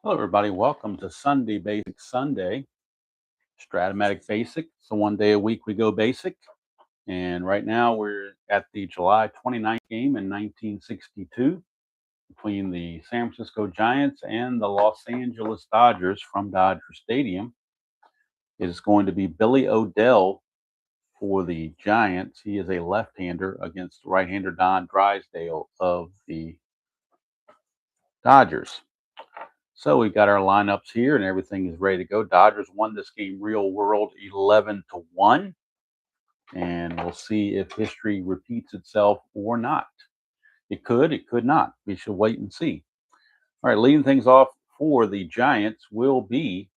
Hello, everybody. Welcome to Sunday Basic Sunday. Strat-O-Matic Basic. So one day a week we go basic. And right now we're at the July 29th game in 1962 between the San Francisco Giants and the Los Angeles Dodgers from Dodger Stadium. It is going to be Billy O'Dell for the Giants. He is a left-hander against right-hander Don Drysdale of the Dodgers. So we've got our lineups here and everything is ready to go. Dodgers won this game real world 11-1. And we'll see if history repeats itself or not. It could not. We should wait and see. All right, leading things off for the Giants will be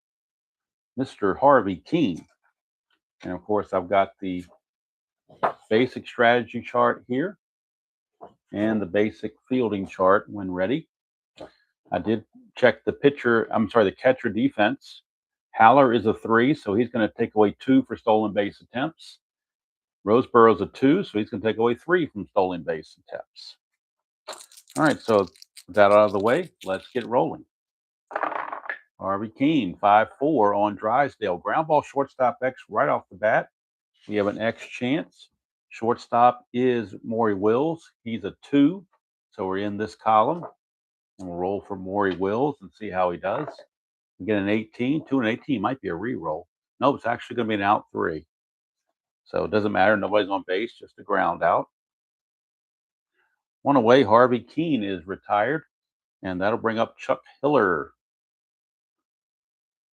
Mr. Harvey Keene. And of course, I've got the basic strategy chart here and the basic fielding chart when ready. I did check the catcher defense. Haller is a 3, so he's going to take away 2 for stolen base attempts. Roseborough's a 2, so he's going to take away 3 from stolen base attempts. All right, so with that out of the way, let's get rolling. Harvey Keene, 5-4 on Drysdale. Ground ball, shortstop X right off the bat. We have an X chance. Shortstop is Maury Wills. He's a 2, so we're in this column. And we'll roll for Maury Wills and see how he does. We get an 18. 2 and 18 might be a re-roll. No, it's actually going to be an out 3. So it doesn't matter. Nobody's on base, just a ground out. One away, Harvey Keene is retired, and that'll bring up Chuck Hiller,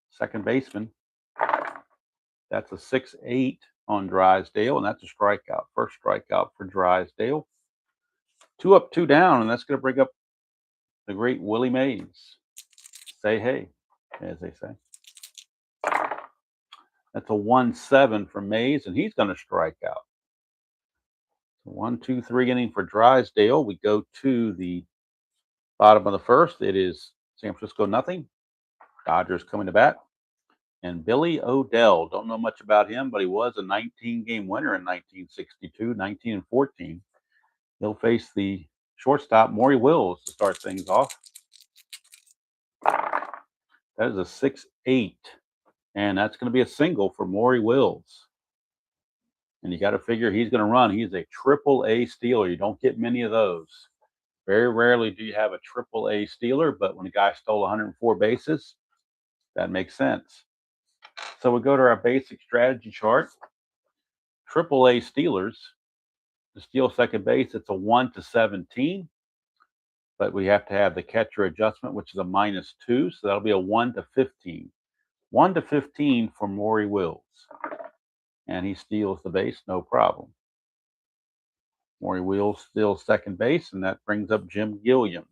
second baseman. That's a 6-8 on Drysdale, and that's a strikeout. First strikeout for Drysdale. 2 up, 2 down, and that's going to bring up the great Willie Mays. Say hey, as they say. That's a 1-7 for Mays, and he's going to strike out. 1, 2, 3 inning for Drysdale. We go to the bottom of the first. It is San Francisco nothing. Dodgers coming to bat. And Billy O'Dell, don't know much about him, but he was a 19-game winner in 1962, 19-14. He'll face the shortstop, Maury Wills, to start things off. That is a 6-8, and that's going to be a single for Maury Wills. And you got to figure he's going to run. He's a triple-A stealer. You don't get many of those. Very rarely do you have a triple-A stealer, but when a guy stole 104 bases, that makes sense. So we go to our basic strategy chart. Triple-A stealers, to steal second base, it's a 1-17. But we have to have the catcher adjustment, which is a -2. So that'll be a 1-15. 1-15 for Maury Wills. And he steals the base, no problem. Maury Wills steals second base, and that brings up Jim Gilliam.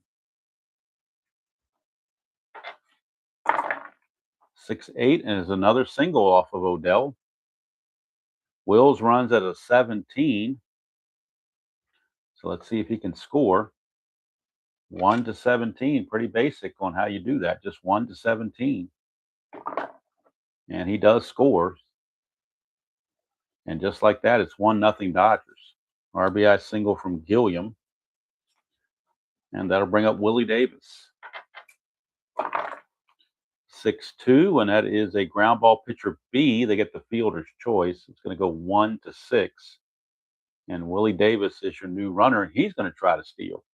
6-8, and is another single off of O'Dell. Wills runs at a 17. So let's see if he can score. 1-17, pretty basic on how you do that. Just 1-17. And he does score. And just like that, it's 1-0 Dodgers. RBI single from Gilliam. And that'll bring up Willie Davis. 6-2, and that is a ground ball pitcher B. They get the fielder's choice. It's going to go 1-6. And Willie Davis is your new runner, and he's going to try to steal.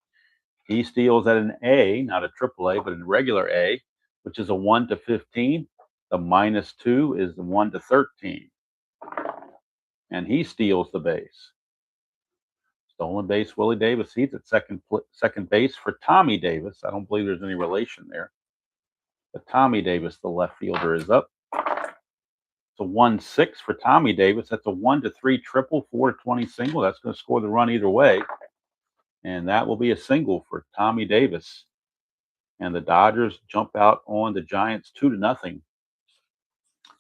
He steals at an A, not a triple A, but a regular A, which is a 1-15. The -2 is the 1-13. And he steals the base. Stolen base, Willie Davis. He's at second base for Tommy Davis. I don't believe there's any relation there. But Tommy Davis, the left fielder, is up. It's a 1-6 for Tommy Davis. That's a 1-3 triple, 4-20 single. That's going to score the run either way. And that will be a single for Tommy Davis. And the Dodgers jump out on the Giants 2-0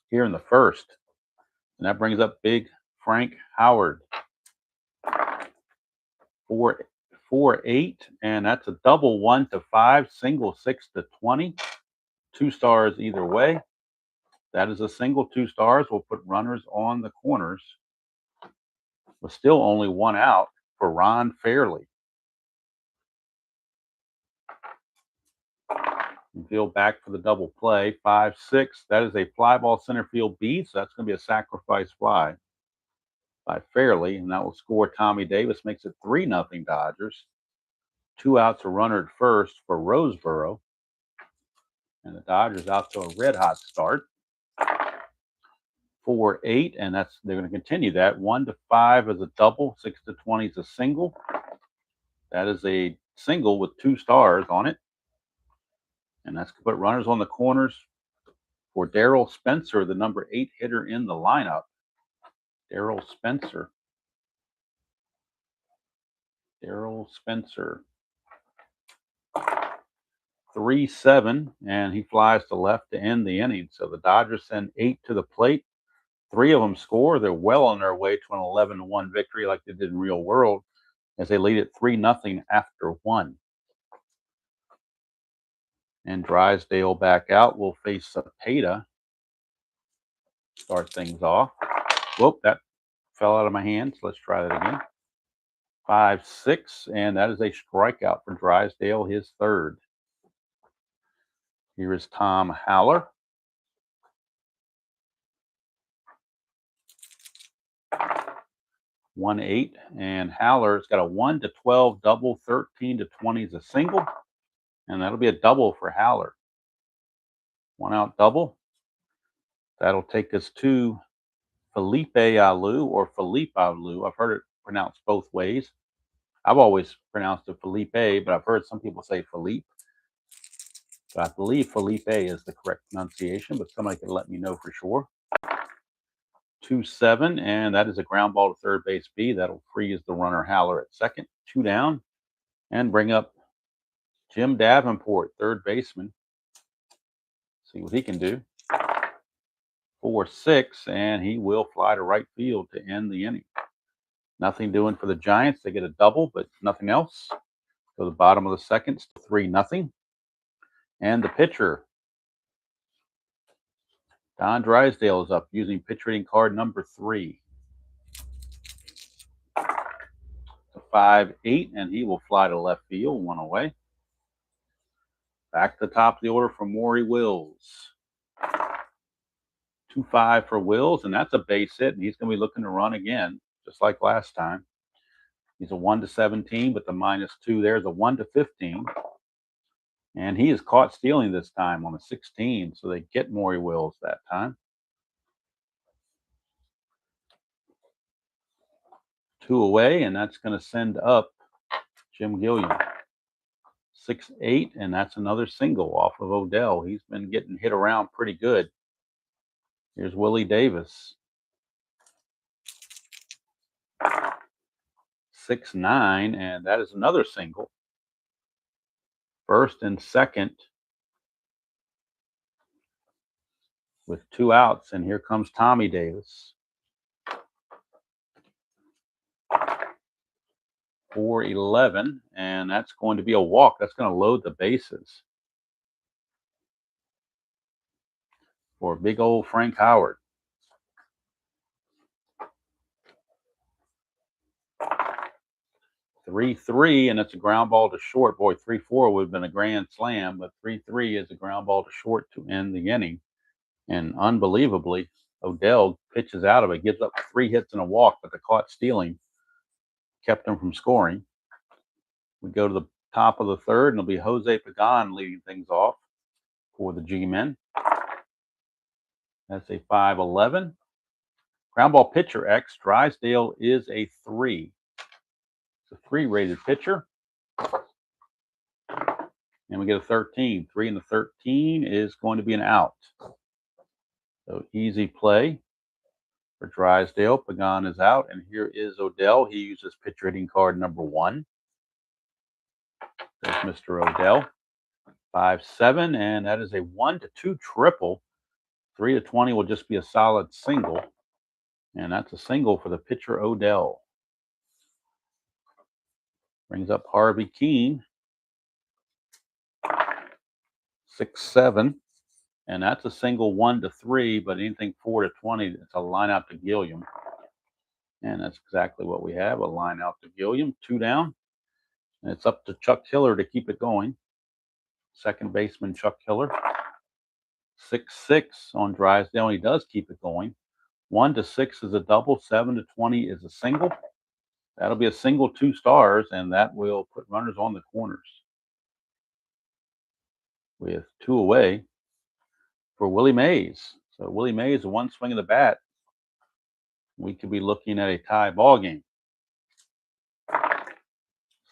here in the first. And that brings up big Frank Howard. 4-8, and that's a double 1-5, single 6-20. 2 stars either way. That is a single 2 stars. We'll put runners on the corners. With still only 1 out for Ron Fairley. Field back for the double play. 5-6. That is a fly ball center field B, so that's going to be a sacrifice fly by Fairley, and that will score Tommy Davis. Makes it 3-0 Dodgers. 2 outs, a runner at first for Roseboro, and the Dodgers out to a red hot start. 4-8, and they're going to continue that. 1-5 is a double. 6-20 is a single. That is a single with 2 stars on it. And that's going to put runners on the corners for Darryl Spencer, the number 8 hitter in the lineup. Darryl Spencer. 3-7, and he flies to left to end the inning. So the Dodgers send 8 to the plate. 3 of them score. They're well on their way to an 11-1 victory like they did in real world as they lead it 3-0 after 1. And Drysdale back out. We'll face Cepeda. Start things off. Whoop, that fell out of my hands. Let's try that again. 5-6, and that is a strikeout for Drysdale, his 3rd. Here is Tom Haller. 1-8, and Haller's got a 1-12 double, 13-20 is a single, and that'll be a double for Haller. 1 out double. That'll take us to Felipe Alou or Philippe Alou. I've heard it pronounced both ways. I've always pronounced it Felipe, but I've heard some people say Philippe. So I believe Felipe is the correct pronunciation, but somebody can let me know for sure. 2-7, and that is a ground ball to third base B. That'll freeze the runner Haller at second. 2 down, and bring up Jim Davenport, third baseman. See what he can do. 4-6, and he will fly to right field to end the inning. Nothing doing for the Giants. They get a double, but nothing else. So the bottom of the second, still 3-0. And the pitcher, Don Drysdale, is up using pitch rating card number 3. 5-8, and he will fly to left field, 1 away. Back to the top of the order for Maury Wills. 2-5 for Wills, and that's a base hit, and he's going to be looking to run again, just like last time. He's a 1-17, but the -2 there's a 1-15. And he is caught stealing this time on a 16, so they get Maury Wills that time. 2 away, and that's going to send up Jim Gilliam. 6-8, and that's another single off of Odell. He's been getting hit around pretty good. Here's Willie Davis. 6-9, and that is another single. First and second with 2 outs, and here comes Tommy Davis. 4-11, and that's going to be a walk. That's going to load the bases for big old Frank Howard. 3-3, and it's a ground ball to short. Boy, 3-4 would have been a grand slam, but 3-3 is a ground ball to short to end the inning. And unbelievably, Odell pitches out of it, gives up 3 hits and a walk, but the caught stealing kept them from scoring. We go to the top of the third, and it'll be Jose Pagan leading things off for the G-men. That's a 5-11. Ground ball pitcher X. Drysdale is a 3. It's a 3-rated pitcher. And we get a 13. 3 and the 13 is going to be an out. So easy play for Drysdale. Pagan is out, and here is Odell. He uses pitch rating card number 1. There's Mr. Odell. 5-7, and that is a 1-2 triple. 3-20 will just be a solid single, and that's a single for the pitcher Odell. Brings up Harvey Keene. 6-7, and that's a single 1-3, but anything 4-20, it's a line out to Gilliam. And that's exactly what we have, a line out to Gilliam. 2 down, and it's up to Chuck Tiller to keep it going. second baseman Chuck Hiller. 6-6 on Drysdale, and he does keep it going. 1-6 is a double. 7-20 is a single. That'll be a single 2 stars, and that will put runners on the corners. With 2 away for Willie Mays. So Willie Mays, one swing of the bat, we could be looking at a tie ball game.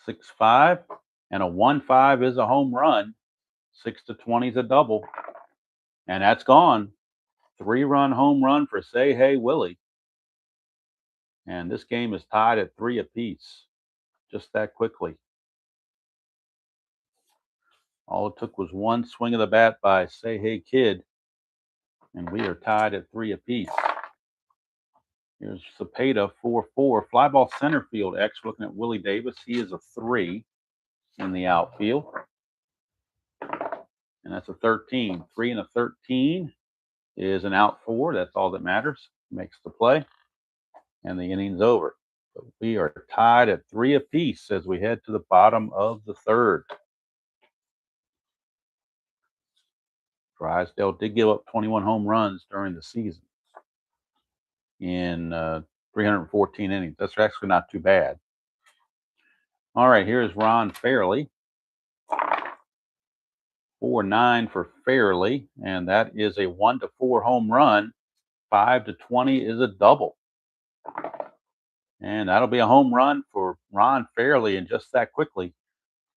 6-5 and a 1-5 is a home run. 6-20 is a double, and that's gone. 3-run home run for Say Hey Willie. And this game is tied at 3 apiece. Just that quickly. All it took was one swing of the bat by Say Hey Kid, and we are tied at 3 apiece. Here's Cepeda, 4-4. Fly ball center field, X. Looking at Willie Davis. He is a 3 in the outfield. And that's a 13. 3 and a 13 is an out 4. That's all that matters. Makes the play. And the inning's over. But we are tied at 3 apiece as we head to the bottom of the third. Drysdale did give up 21 home runs during the season in 314 innings. That's actually not too bad. All right, here's Ron Fairley. 4-9 for Fairley, and that is a 1-4 home run. 5-20 is a double. And that'll be a home run for Ron Fairley, and just that quickly,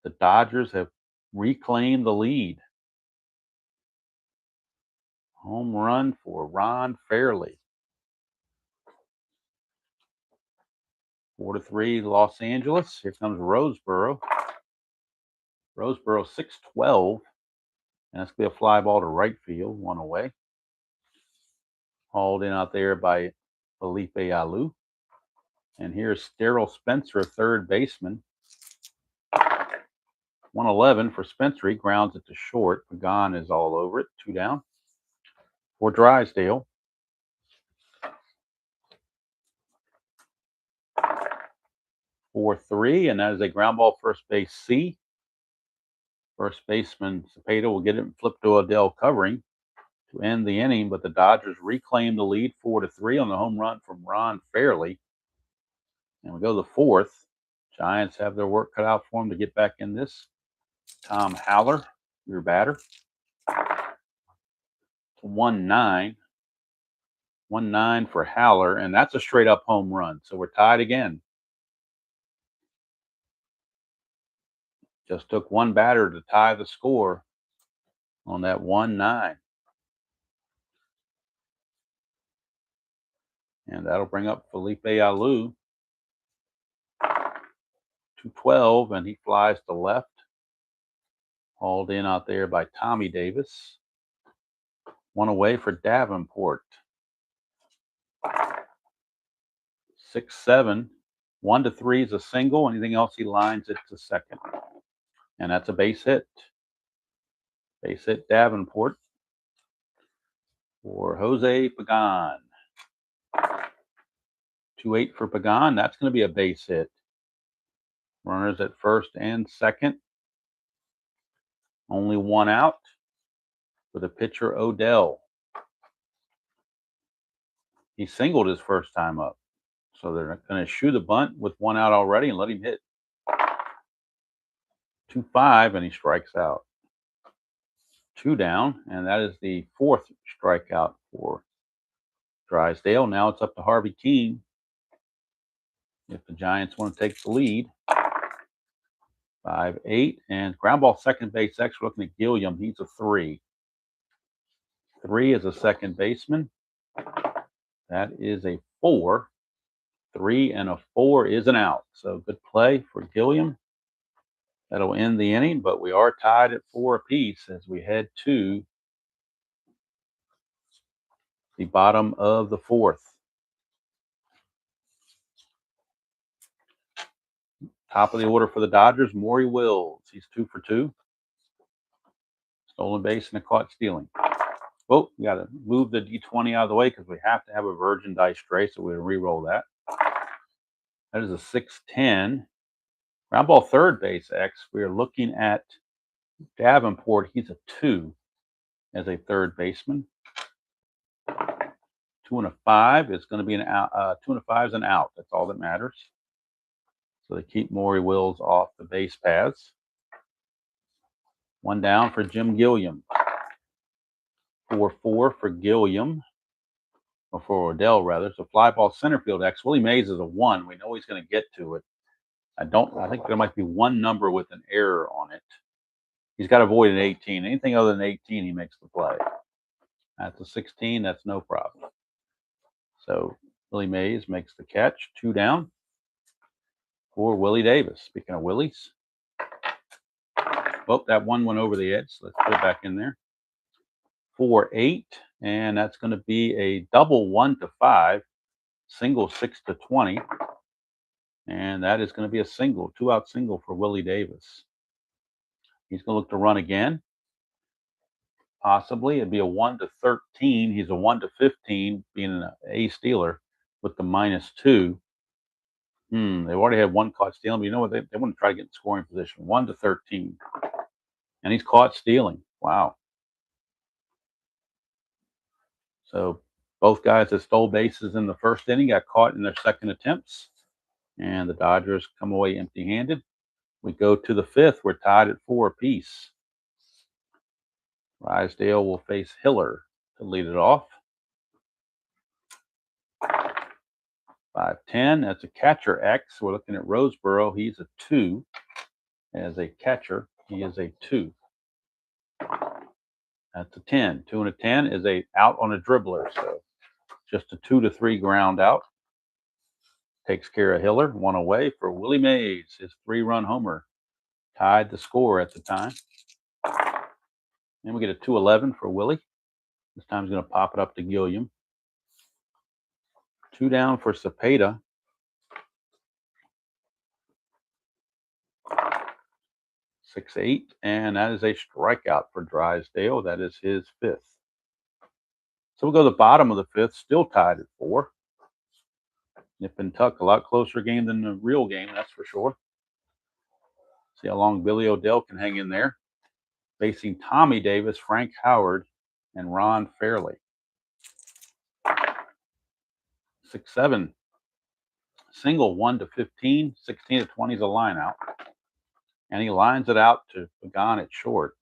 the Dodgers have reclaimed the lead. Home run for Ron Fairley. 4-3 Los Angeles. Here comes Roseboro. Roseboro 6-12. And that's going to be a fly ball to right field, 1 away. Hauled in out there by Felipe Alou. And here's Daryl Spencer, third baseman. 111 for Spencer. He grounds it to short. Pagan is all over it. 2 down for Drysdale. 4-3, and that is a ground ball first base C. First baseman Cepeda will get it and flip to Odell covering to end the inning, but the Dodgers reclaim the lead 4-3 on the home run from Ron Fairley. And we go to the fourth. Giants have their work cut out for them to get back in this. Tom Haller, your batter. 1-9. 1-9 for Haller, and that's a straight up home run. So we're tied again. Just took one batter to tie the score on that 1-9. And that'll bring up Felipe Alou. 212, and he flies to left. Hauled in out there by Tommy Davis. 1 away for Davenport. 6-7. 1-3 is a single. Anything else, he lines it to second. And that's a base hit. Base hit Davenport for Jose Pagan. 2-8 for Pagan. That's going to be a base hit. Runners at first and second. Only 1 out for the pitcher Odell. He singled his first time up. So they're going to shoot a bunt with 1 out already and let him hit. 2-5, and he strikes out. 2 down, and that is the 4th strikeout for Drysdale. Now it's up to Harvey Keene if the Giants want to take the lead. 5-8, and ground ball second base X. Looking at Gilliam, he's a 3. 3 is a second baseman. That is a 4. 3 and a 4 is an out. So good play for Gilliam. That'll end the inning, but we are tied at 4 apiece as we head to the bottom of the 4th. Top of the order for the Dodgers, Maury Wills. He's 2 for 2. Stolen base and a caught stealing. Oh, we got to move the D20 out of the way because we have to have a virgin dice tray, so we'll re-roll that. That is a 6-10. Ground ball third base X. We are looking at Davenport, he's a 2 as a third baseman. 2 and a 5 is going to be an out. 2 and a 5 is an out. That's all that matters. So they keep Maury Wills off the base paths. 1 down for Jim Gilliam. 4-4 for Gilliam. Or for Odell, rather. So fly ball center field X. Willie Mays is a 1. We know he's going to get to it. I think there might be one number with an error on it. He's got to avoid an 18. Anything other than 18, he makes the play. That's a 16. That's no problem. So Willie Mays makes the catch. 2 down for Willie Davis. Speaking of Willies. Well, that one went over the edge. So let's put it back in there. 4-8. And that's going to be a double 1-5. Single 6-20. And that is going to be a single. 2-out single for Willie Davis. He's going to look to run again. Possibly. It'd be a 1-13. He's a 1-15, being an A stealer with the -2. They've already had one caught stealing, but you know what? They want to try to get in scoring position. 1-13. And he's caught stealing. Wow. So both guys that stole bases in the first inning got caught in their second attempts. And the Dodgers come away empty-handed. We go to the 5th. We're tied at 4 apiece. Drysdale will face Hiller to lead it off. 5-10. That's a catcher X. We're looking at Roseboro. He's a 2. As a catcher, he is a 2. That's a 10. 2 and a 10 is a out on a dribbler. So just a 2-3 ground out. Takes care of Hiller. 1 away for Willie Mays. His 3-run homer tied the score at the time. Then we get a 2-11 for Willie. This time he's going to pop it up to Gilliam. 2 down for Cepeda. 6-8, and that is a strikeout for Drysdale. That is his 5th. So we'll go to the bottom of the 5th, still tied at 4. Nip and tuck, a lot closer game than the real game, that's for sure. See how long Billy Odell can hang in there. Facing Tommy Davis, Frank Howard, and Ron Fairley. 6-7. Single 1-15. 16-20 is a line out. And he lines it out to Pagan at short.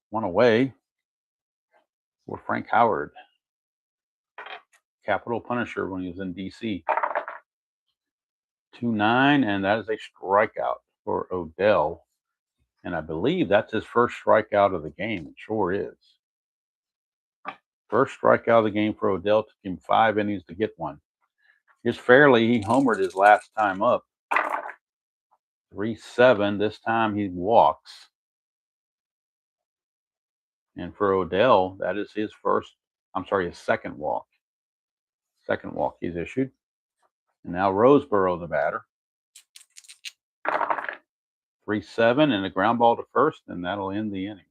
1 away for Frank Howard. Capital Punisher when he was in D.C. 2-9, and that is a strikeout for Odell. And I believe that's his first strikeout of the game. It sure is. First strikeout of the game for Odell. Took him 5 innings to get one. Here's Fairley. He homered his last time up. 3-7. This time he walks. And for Odell, that is his second walk. Second walk he's issued. And now Roseboro, the batter. 3-7 and a ground ball to first, and that'll end the inning.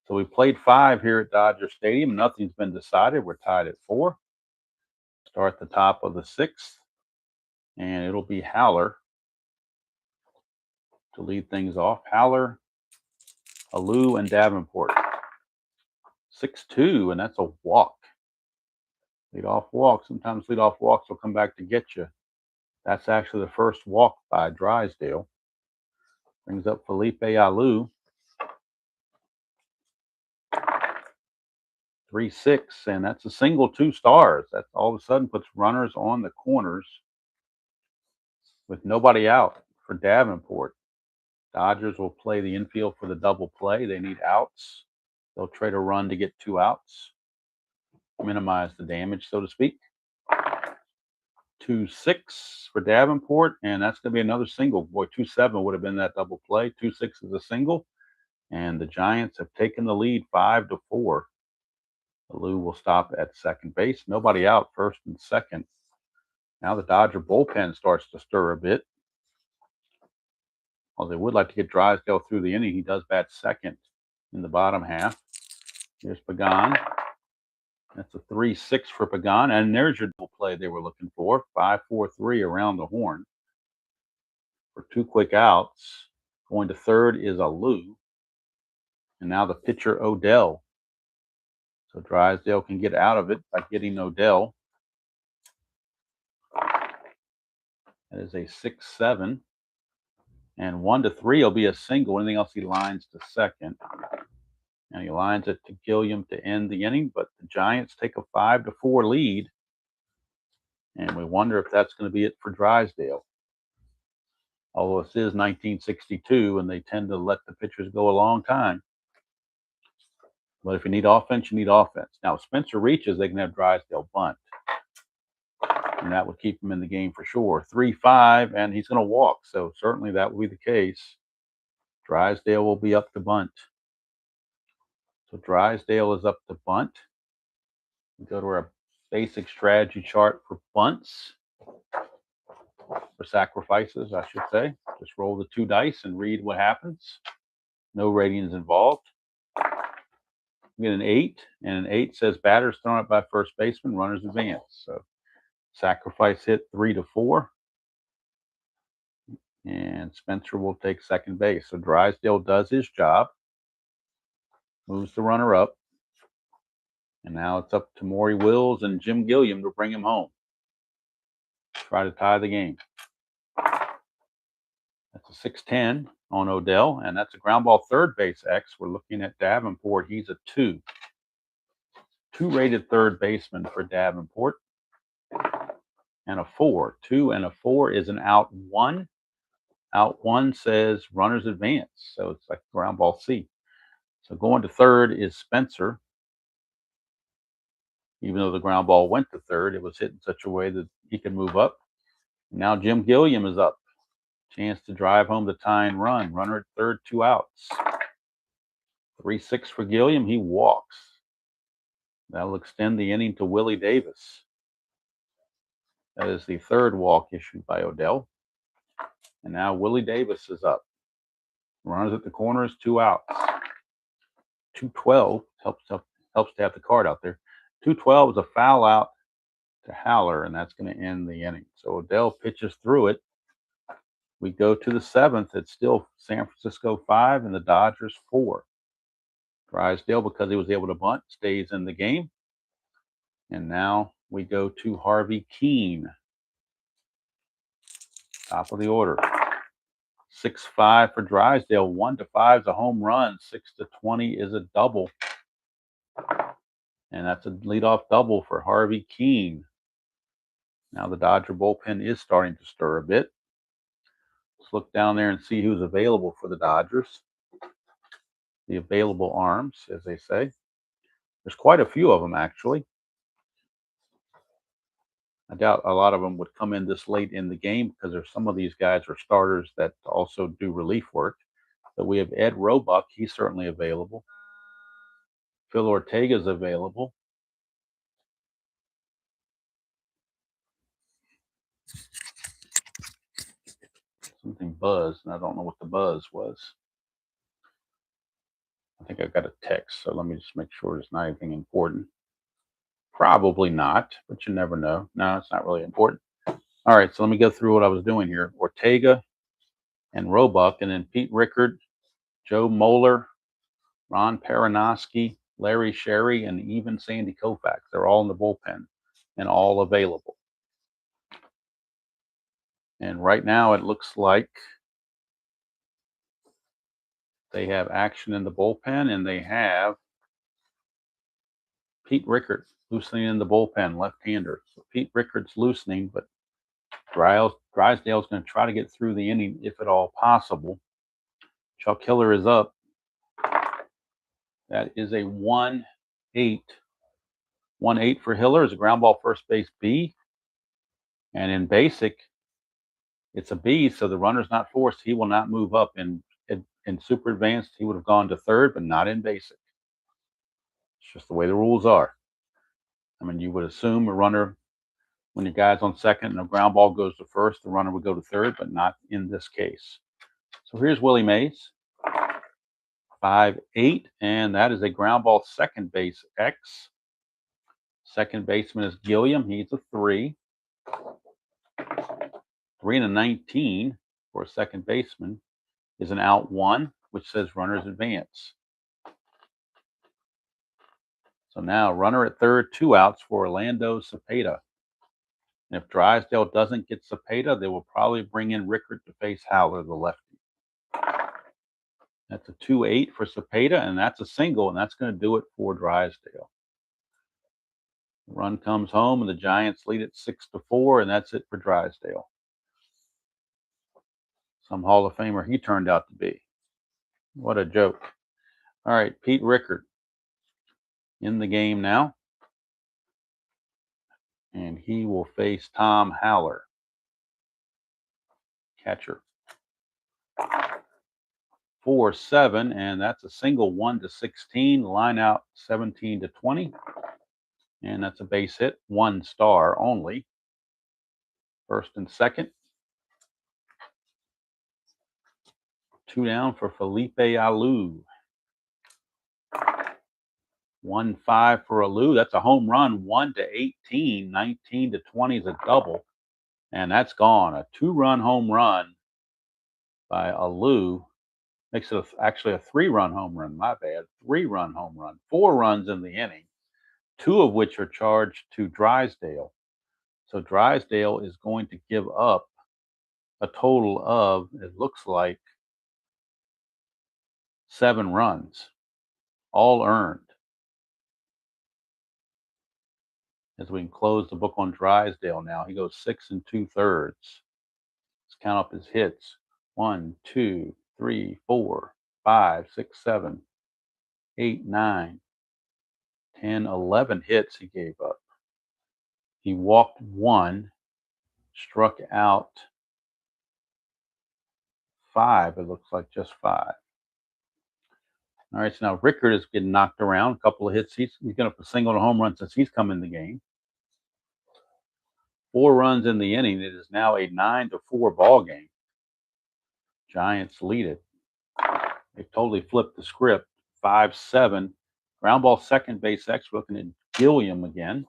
So we played 5 here at Dodger Stadium. Nothing's been decided. We're tied at 4. Start the top of the 6th, and it'll be Haller to lead things off. Haller, Alou, and Davenport. 6-2, and that's a walk. Lead-off walk. Sometimes lead-off walks will come back to get you. That's actually the first walk by Drysdale. Brings up Felipe Alou. 3-6, and that's a single 2 stars. That all of a sudden puts runners on the corners with nobody out for Davenport. Dodgers will play the infield for the double play. They need outs. They'll trade a run to get 2 outs. Minimize the damage, so to speak. 2-6 for Davenport, and that's going to be another single. Boy, 2-7 would have been that double play. 2-6 is a single, and the Giants have taken the lead 5-4. Alou will stop at second base. Nobody out, first and second. Now the Dodger bullpen starts to stir a bit. Well, they would like to get Drysdale through the inning. He does bat second in the bottom half. Here's Pagan. That's a 3-6 for Pagan. And there's your double play they were looking for. 5-4-3 around the horn for 2 quick outs. Going to third is a Lou. And now the pitcher, Odell. So Drysdale can get out of it by getting Odell. That is a 6-7. And 1-3 will be a single. Anything else he lines to second. And he lines it to Gilliam to end the inning. But the Giants take a 5-4 lead. And we wonder if that's going to be it for Drysdale. Although this is 1962, and they tend to let the pitchers go a long time. But if you need offense, you need offense. Now, if Spencer reaches, they can have Drysdale bunt. And that would keep him in the game for sure. 3-5, and he's going to walk. So certainly that will be the case. Drysdale will be up to bunt. So Drysdale is up to bunt. We go to our basic strategy chart for bunts. For sacrifices, I should say. Just roll the 2 dice and read what happens. No ratings involved. We get an 8, and an 8 says batters thrown out by first baseman, runners advance. So sacrifice hit 3-4. And Spencer will take second base. So Drysdale does his job. Moves the runner up. And now it's up to Maury Wills and Jim Gilliam to bring him home. Try to tie the game. That's a 6-10 on Odell. And that's a ground ball third base X. We're looking at Davenport. He's a 2. 2-rated third baseman for Davenport. And a 4. 2 and a 4 is an out 1. Out 1 says runners advance. So it's like ground ball C. So going to third is Spencer. Even though the ground ball went to third, it was hit in such a way that he can move up. Now Jim Gilliam is up. Chance to drive home the tying run. Runner at third, 2 outs. 3-6 for Gilliam. He walks. That'll extend the inning to Willie Davis. That is the third walk issued by Odell. And now Willie Davis is up. Runners at the corners, 2 outs. 2-12 helps to have the card out there. 2-12 is a foul out to Haller, and that's going to end the inning. So Odell pitches through it. We go to the 7th. It's still San Francisco 5 and the Dodgers 4. Drysdale, because he was able to bunt, stays in the game. And now we go to Harvey Keene. Top of the order. 6-5 for Drysdale. 1-5 is a home run. 6-20 is a double. And that's a leadoff double for Harvey Keene. Now the Dodger bullpen is starting to stir a bit. Let's look down there and see who's available for the Dodgers. The available arms, as they say. There's quite a few of them, actually. I doubt a lot of them would come in this late in the game because there's some of these guys are starters that also do relief work. But we have Ed Roebuck. He's certainly available. Phil Ortega's available. Something buzzed, and I don't know what the buzz was. I think I got a text, so let me just make sure it's not anything important. Probably not, but you never know. No, it's not really important. All right, so let me go through what I was doing here. Ortega and Roebuck, and then Pete Rickard, Joe Moeller, Ron Perinoski, Larry Sherry, and even Sandy Koufax. They're all in the bullpen and all available. And right now it looks like they have action in the bullpen, and they have Pete Rickard loosening in the bullpen, left-hander. So Pete Rickard's loosening, but Drysdale's going to try to get through the inning if at all possible. Chuck Hiller is up. That is a 1-8. 1-8 for Hiller is a ground ball first base B. And in basic, it's a B, so the runner's not forced. He will not move up. In super advanced, he would have gone to third, but not in basic. It's just the way the rules are. I mean, you would assume a runner, when your guy's on second and a ground ball goes to first, the runner would go to third, but not in this case. So here's Willie Mays. 5-8, and that is a ground ball second base X. Second baseman is Gilliam. He's a 3. 3-19 for a second baseman. is an out 1, which says runners advance. So now runner at third, 2 outs for Orlando Cepeda. And if Drysdale doesn't get Cepeda, they will probably bring in Rickard to face Howler, the lefty. That's a 2-8 for Cepeda, and that's a single, and that's going to do it for Drysdale. Run comes home, and the Giants lead it 6-4, and that's it for Drysdale. Some Hall of Famer he turned out to be. What a joke. All right, Pete Rickard in the game now. And he will face Tom Howler, catcher. 4-7, and that's a single 1-16. Line out 17-20. And that's a base hit, 1 star only. First and second. 2 down for Felipe Alou. 1-5 for Alou. That's a home run, 1-18. 19-20 is a double. And that's gone. A 2-run home run by Alou. Makes it actually a 3-run home run. My bad. 3-run home run. 4 runs in the inning, 2 of which are charged to Drysdale. So Drysdale is going to give up a total of, it looks like, 7 runs, all earned. As we can close the book on Drysdale now, he goes 6 2/3. Let's count up his hits. 1, 2, 3, 4, 5, 6, 7, 8, 9, 10, 11 hits he gave up. He walked 1, struck out 5. It looks like just 5. All right, so now Rickard is getting knocked around. A couple of hits. He's going to single and home run since he's come in the game. 4 runs in the inning. It is now a 9-4 ball game. Giants lead it. They've totally flipped the script. 5-7. Ground ball second base X. Looking at Gilliam again.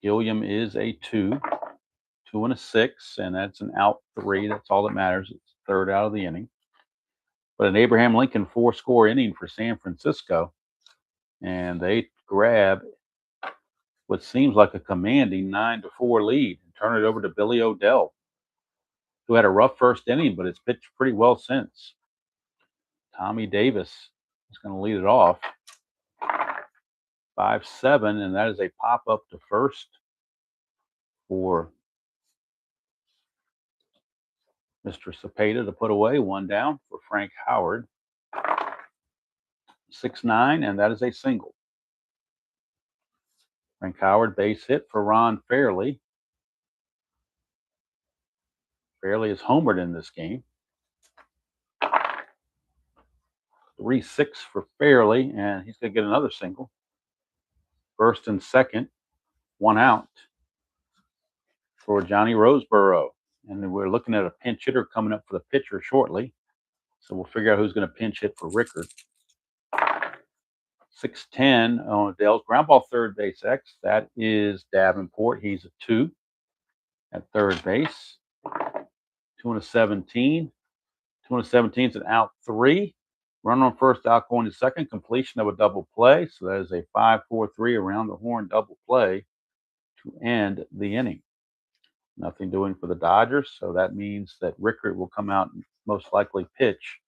Gilliam is a 2. 2 and a 6, and that's an out 3. That's all that matters. It's third out of the inning. But an Abraham Lincoln 4-score inning for San Francisco, and they grab what seems like a commanding 9-4 lead and turn it over to Billy O'Dell, who had a rough first inning, but has pitched pretty well since. Tommy Davis is going to lead it off. 5-7, and that is a pop up to first for Mr. Cepeda to put away. 1 down for Frank Howard. 6-9, and that is a single. Frank Howard base hit for Ron Fairley. Fairley is homered in this game. 3-6 for Fairley, and he's going to get another single. First and second, 1 out for Johnny Roseboro. And we're looking at a pinch hitter coming up for the pitcher shortly. So we'll figure out who's going to pinch hit for Rickard. 6-10 on Adele's ground ball third base X. That is Davenport. He's a 2 at third base. 2-17. 2-17 is an out 3. Runner on first, out going to second. Completion of a double play. So that is a 5-4-3 around the horn double play to end the inning. Nothing doing for the Dodgers. So that means that Rickard will come out and most likely pitch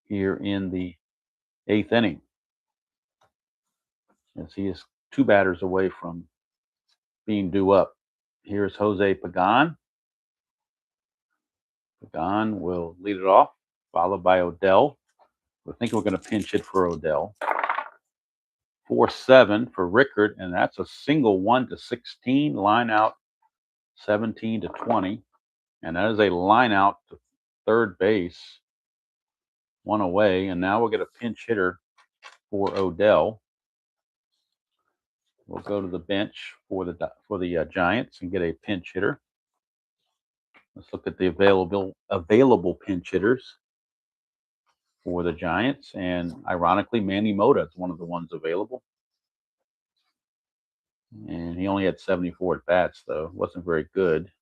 here in the 8th inning, as he is 2 batters away from being due up. Here's Jose Pagan. Pagan will lead it off, followed by Odell. I think we're going to pinch hit for Odell. 4-7 for Rickard, and that's a single 1-16. Line out 17-20, and that is a line out to third base. 1 away, and now we'll get a pinch hitter for Odell. We'll go to the bench for the Giants and get a pinch hitter. Let's look at the available pinch hitters for the Giants, and ironically, Manny Mota is one of the ones available. And he only had 74 at bats, though. Wasn't very good.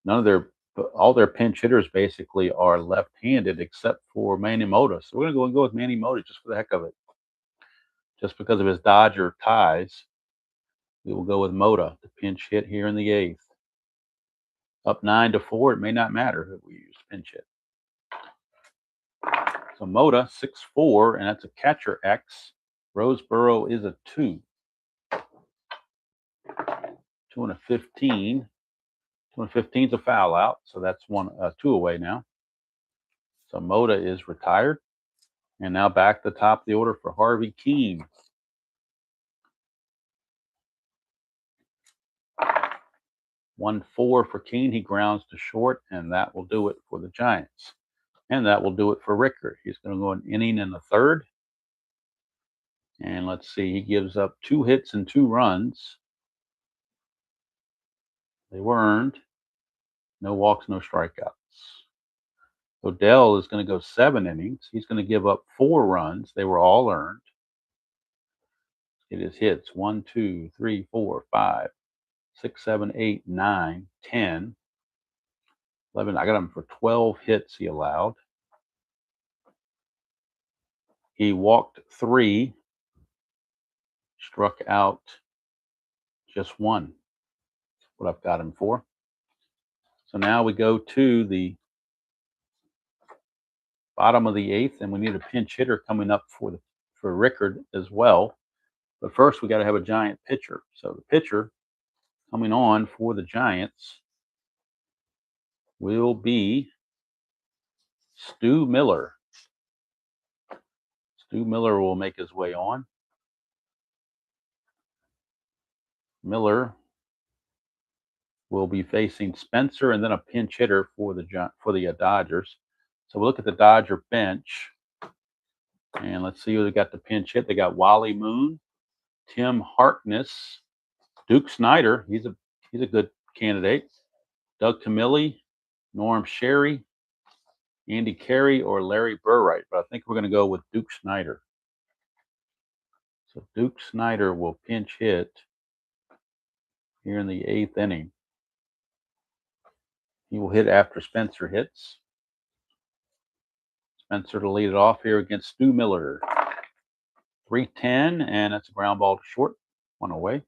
None of their But all their pinch hitters basically are left-handed except for Manny Mota. So we're going to go with Manny Mota just for the heck of it. Just because of his Dodger ties, we will go with Mota to pinch hit here in the 8th. Up 9-4, it may not matter who we use pinch hit. So Mota, 6'4", and that's a catcher X. Roseboro is a 2. 2 and a 15. 2 and 15 is a foul out, so that's 2 away now. So Mota is retired. And now back to the top of the order for Harvey Keene. 1-4 for Keene. He grounds to short, and that will do it for the Giants. And that will do it for Rickard. He's going to go an inning in the 3rd. And let's see, he gives up 2 hits and 2 runs. They were earned. No walks, no strikeouts. Odell is going to go 7 innings. He's going to give up 4 runs. They were all earned. It is hits 1, 2, 3, 4, 5, 6, 7, 8, 9, 10, 11. I got him for 12 hits he allowed. He walked 3, struck out just 1. That's what I've got him for. So now we go to the bottom of the 8th, and we need a pinch hitter coming up for Rickard as well. But first, we got to have a Giant pitcher. So the pitcher coming on for the Giants will be Stu Miller. Stu Miller will make his way on. Miller will be facing Spencer and then a pinch hitter for the Dodgers. So we'll look at the Dodger bench, and let's see who they got to pinch hit. They got Wally Moon, Tim Harkness, Duke Snyder. He's a good candidate. Doug Camilli, Norm Sherry, Andy Carey, or Larry Burright. But I think we're going to go with Duke Snyder. So Duke Snyder will pinch hit here in the 8th inning. He will hit after Spencer hits. Spencer to lead it off here against Stu Miller. 3-10, and that's a ground ball to short. 1 away.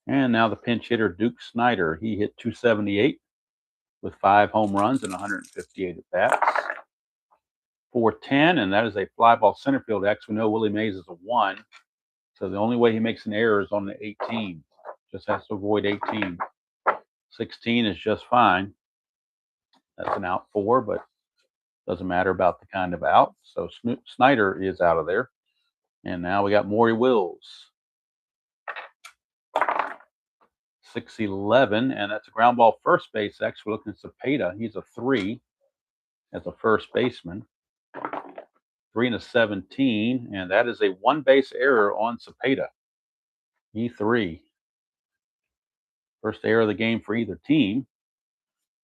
And now the pinch hitter, Duke Snyder. He hit 278 with 5 home runs and 158 at bats. 4-10, and that is a fly ball center field X. We know Willie Mays is a 1, so the only way he makes an error is on the 18. Just has to avoid 18. 16 is just fine. That's an out 4, but doesn't matter about the kind of out. So Snyder is out of there. And now we got Maury Wills. 6-11, and that's a ground ball first base. Actually, we're looking at Cepeda. He's a 3 as a first baseman. 3 and a 17, and that is a 1 base error on Cepeda. E3. First error of the game for either team.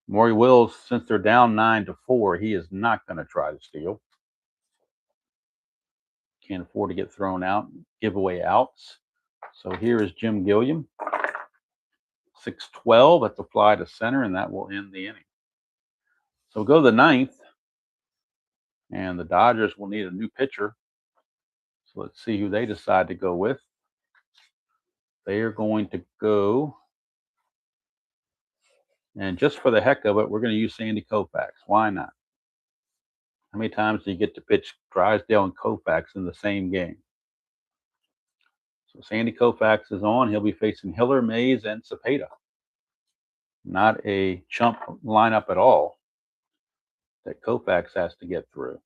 Maury Wills, since they're down 9-4, he is not going to try to steal. Can't afford to get thrown out, give away outs. So here is Jim Gilliam. 6-12, that's a fly to center, and that will end the inning. So we'll go to the 9th, and the Dodgers will need a new pitcher. So let's see who they decide to go with. They are going to go, and just for the heck of it, we're going to use Sandy Koufax. Why not? How many times do you get to pitch Drysdale and Koufax in the same game? So Sandy Koufax is on. He'll be facing Hiller, Mays, and Cepeda. Not a chump lineup at all that Koufax has to get through.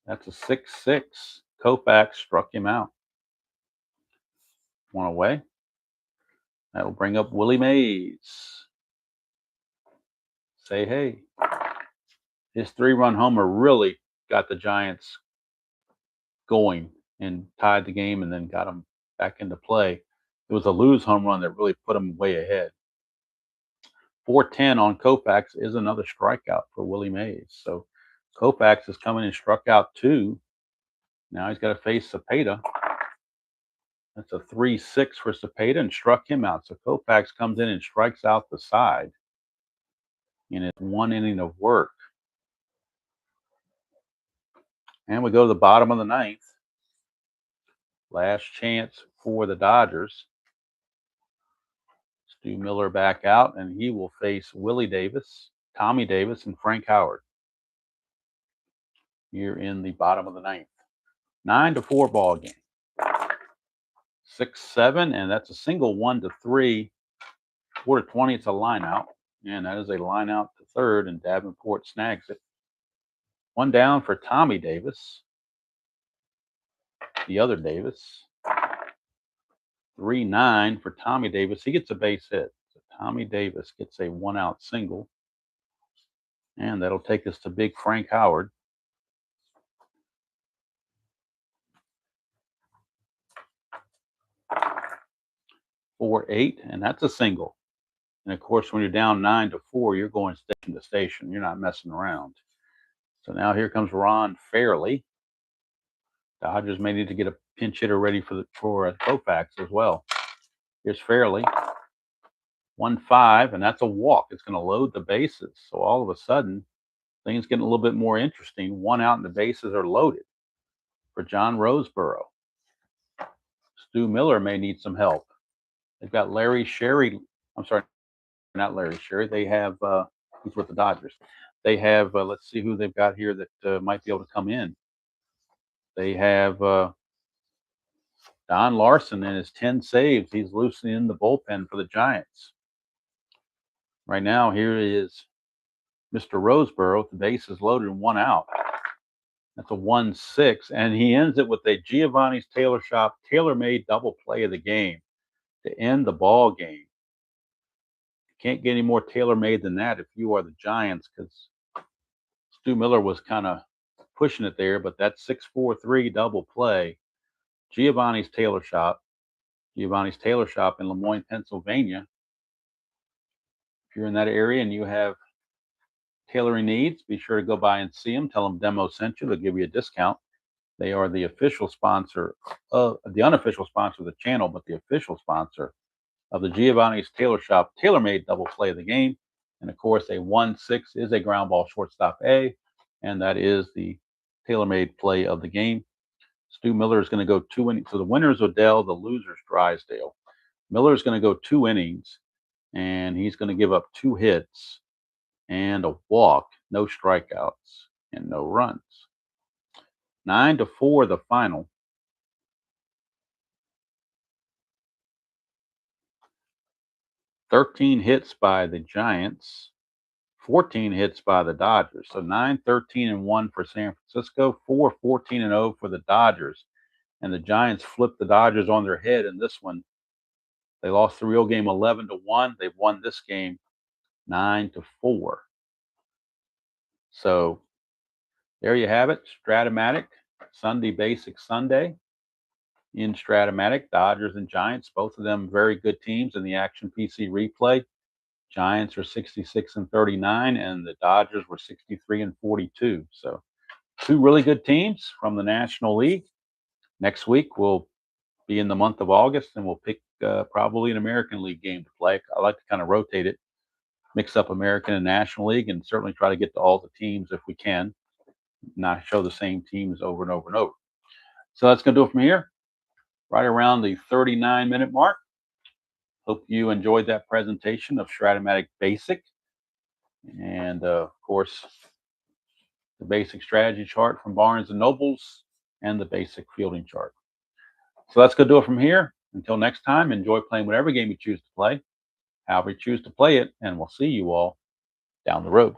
That's a 6-6. Koufax struck him out. 1 away. That will bring up Willie Mays. Say hey. His 3-run homer really got the Giants going and tied the game and then got them back into play. It was a lose home run that really put them way ahead. 4-10 on Koufax is another strikeout for Willie Mays. So Koufax is coming and struck out 2. Now he's got to face Cepeda. That's a 3-6 for Cepeda and struck him out. So Koufax comes in and strikes out the side in his 1 inning of work. And we go to the bottom of the 9th. Last chance for the Dodgers. Stu Miller back out, and he will face Willie Davis, Tommy Davis, and Frank Howard here in the bottom of the 9th. 9-4 ball game. 6-7, and that's a single 1-3. 4-20, it's a line out, and that is a line out to third, and Davenport snags it. 1 down for Tommy Davis. The other Davis. 3-9 for Tommy Davis. He gets a base hit. So Tommy Davis gets a 1-out single. And that'll take us to big Frank Howard. 4-8, and that's a single. And of course, when you're down 9-4, you're going station to station. You're not messing around. So now here comes Ron Fairley. Dodgers may need to get a pinch hitter ready for Koufax as well. Here's Fairley. 1-5, and that's a walk. It's going to load the bases. So all of a sudden, things getting a little bit more interesting. 1 out and the bases are loaded for John Roseboro. Stu Miller may need some help. They've got Larry Sherry. I'm sorry, not Larry Sherry. They have, he's with the Dodgers. They have, let's see who they've got here that might be able to come in. They have Don Larson and his 10 saves. He's loosening the bullpen for the Giants. Right now, here is Mr. Roseboro. The base is loaded and 1 out. That's a 1-6, and he ends it with a Giovanni's Tailor Shop tailor-made double play of the game to end the ball game. Can't get any more tailor-made than that if you are the Giants, because Stu Miller was kind of pushing it there, but that 6-4-3 double play, Giovanni's Tailor Shop in Lemoyne, Pennsylvania. If you're in that area and you have tailoring needs, be sure to go by and see them. Tell them Demo sent you. They'll give you a discount. They are the official sponsor of the unofficial sponsor of the channel, but the official sponsor of the Giovanni's Tailor Shop tailor-made double play of the game. And of course, a 1-6 is a ground ball shortstop A, and that is the tailor-made play of the game. Stu Miller is going to go 2 innings. So the winner is Odell, the loser is Drysdale. Miller is going to go 2 innings, and he's going to give up 2 hits and a walk, no strikeouts, and no runs. 9-4, the final. 13 hits by the Giants, 14 hits by the Dodgers. So 9-13-1 for San Francisco, 4-14-0 for the Dodgers. And the Giants flipped the Dodgers on their head in this one. They lost the real game 11-1. They've won this game 9-4. So there you have it. Strat-O-Matic, Sunday Basic Sunday in Strat-O-Matic. Dodgers and Giants, both of them very good teams in the Action PC replay. Giants are 66-39, and the Dodgers were 63-42. So 2 really good teams from the National League. Next week we'll be in the month of August, and we'll pick probably an American League game to play. I like to kind of rotate it, mix up American and National League, and certainly try to get to all the teams if we can, not show the same teams over and over and over. So that's going to do it from here, right around the 39-minute mark. Hope you enjoyed that presentation of Strat-O-Matic Basic. And, of course, the basic strategy chart from Barnes & Nobles and the basic fielding chart. So that's going to do it from here. Until next time, enjoy playing whatever game you choose to play, however you choose to play it, and we'll see you all down the road.